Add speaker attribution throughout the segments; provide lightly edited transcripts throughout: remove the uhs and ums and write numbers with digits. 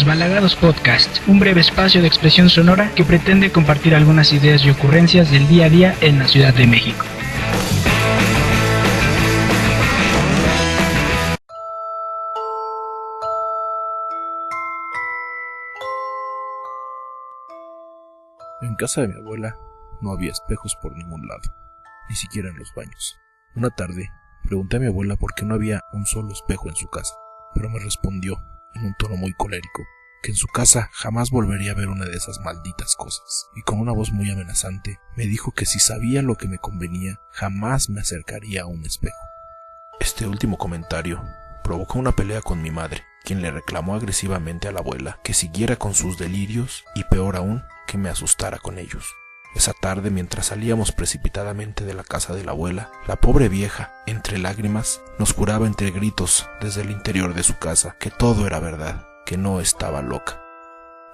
Speaker 1: Desbalagados Podcast, un breve espacio de expresión sonora que pretende compartir algunas ideas y ocurrencias del día a día en la Ciudad de México.
Speaker 2: En casa de mi abuela no había espejos por ningún lado, ni siquiera en los baños. Una tarde pregunté a mi abuela por qué no había un solo espejo en su casa, pero me respondió, en un tono muy colérico, que en su casa jamás volvería a ver una de esas malditas cosas, y con una voz muy amenazante me dijo que si sabía lo que me convenía, jamás me acercaría a un espejo. Este último comentario provocó una pelea con mi madre, quien le reclamó agresivamente a la abuela que siguiera con sus delirios y, peor aún, que me asustara con ellos. Esa tarde, mientras salíamos precipitadamente de la casa de la abuela, la pobre vieja, entre lágrimas, nos juraba entre gritos desde el interior de su casa que todo era verdad, que no estaba loca.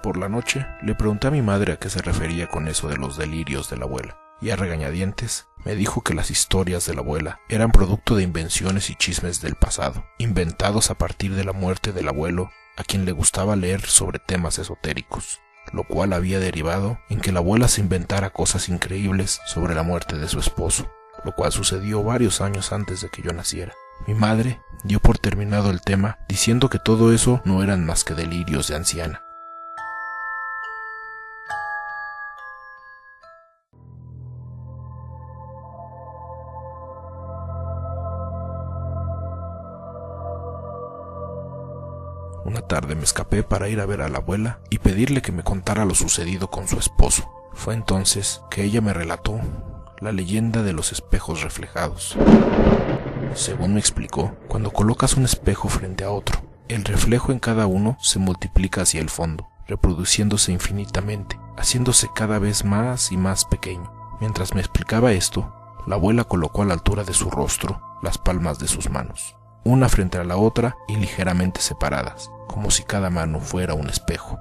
Speaker 2: Por la noche le pregunté a mi madre a qué se refería con eso de los delirios de la abuela, y a regañadientes me dijo que las historias de la abuela eran producto de invenciones y chismes del pasado, inventados a partir de la muerte del abuelo, a quien le gustaba leer sobre temas esotéricos, lo cual había derivado en que la abuela se inventara cosas increíbles sobre la muerte de su esposo, lo cual sucedió varios años antes de que yo naciera. Mi madre dio por terminado el tema diciendo que todo eso no eran más que delirios de anciana. Una tarde me escapé para ir a ver a la abuela y pedirle que me contara lo sucedido con su esposo. Fue entonces que ella me relató la leyenda de los espejos reflejados. Según me explicó, cuando colocas un espejo frente a otro, el reflejo en cada uno se multiplica hacia el fondo, reproduciéndose infinitamente, haciéndose cada vez más y más pequeño. Mientras me explicaba esto, la abuela colocó a la altura de su rostro las palmas de sus manos, una frente a la otra y ligeramente separadas, como si cada mano fuera un espejo.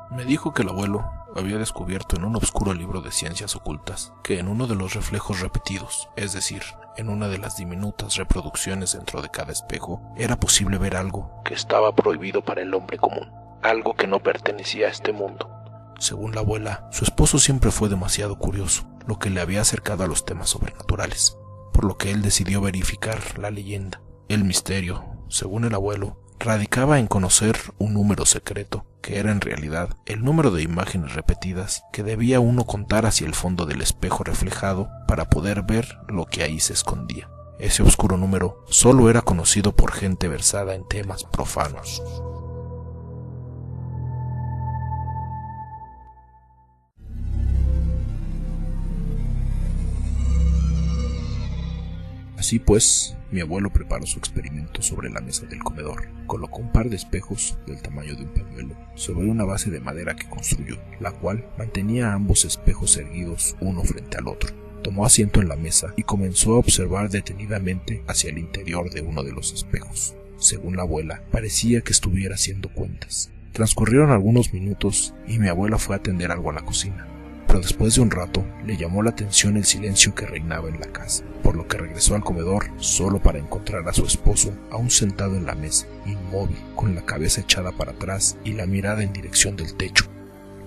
Speaker 2: Me dijo que el abuelo había descubierto en un oscuro libro de ciencias ocultas que en uno de los reflejos repetidos, es decir, en una de las diminutas reproducciones dentro de cada espejo, era posible ver algo que estaba prohibido para el hombre común, algo que no pertenecía a este mundo. Según la abuela, su esposo siempre fue demasiado curioso, lo que le había acercado a los temas sobrenaturales, por lo que él decidió verificar la leyenda. El misterio, según el abuelo, radicaba en conocer un número secreto, que era en realidad el número de imágenes repetidas que debía uno contar hacia el fondo del espejo reflejado para poder ver lo que ahí se escondía. Ese oscuro número solo era conocido por gente versada en temas profanos. Así pues, mi abuelo preparó su experimento sobre la mesa del comedor. Colocó un par de espejos del tamaño de un pañuelo sobre una base de madera que construyó, la cual mantenía ambos espejos erguidos uno frente al otro. Tomó asiento en la mesa y comenzó a observar detenidamente hacia el interior de uno de los espejos. Según la abuela, parecía que estuviera haciendo cuentas. Transcurrieron algunos minutos y mi abuela fue a atender algo a la cocina. Pero después de un rato le llamó la atención el silencio que reinaba en la casa, por lo que regresó al comedor solo para encontrar a su esposo aún sentado en la mesa, inmóvil, con la cabeza echada para atrás y la mirada en dirección del techo.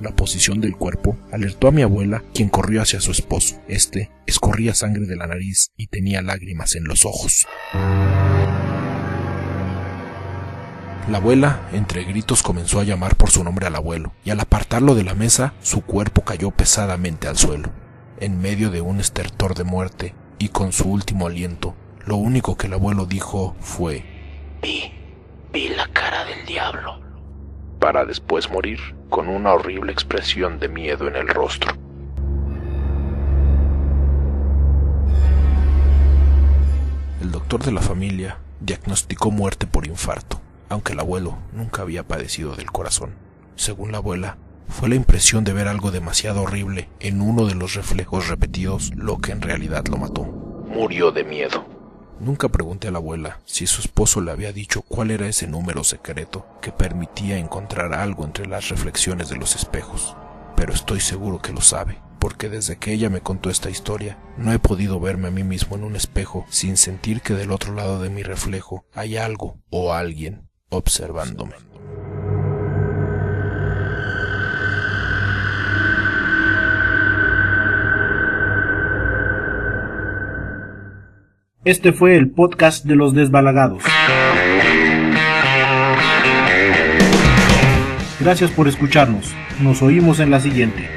Speaker 2: La posición del cuerpo alertó a mi abuela, quien corrió hacia su esposo. Este escorría sangre de la nariz y tenía lágrimas en los ojos. La abuela, entre gritos, comenzó a llamar por su nombre al abuelo, y al apartarlo de la mesa, su cuerpo cayó pesadamente al suelo. En medio de un estertor de muerte, y con su último aliento, lo único que el abuelo dijo fue: Vi la cara del diablo, para después morir con una horrible expresión de miedo en el rostro. El doctor de la familia diagnosticó muerte por infarto, aunque el abuelo nunca había padecido del corazón. Según la abuela, fue la impresión de ver algo demasiado horrible en uno de los reflejos repetidos lo que en realidad lo mató. Murió de miedo. Nunca pregunté a la abuela si su esposo le había dicho cuál era ese número secreto que permitía encontrar algo entre las reflexiones de los espejos, pero estoy seguro que lo sabe, porque desde que ella me contó esta historia, no he podido verme a mí mismo en un espejo sin sentir que del otro lado de mi reflejo hay algo o alguien observándome.
Speaker 3: Este fue el podcast de los desbalagados. Gracias por escucharnos. Nos oímos en la siguiente.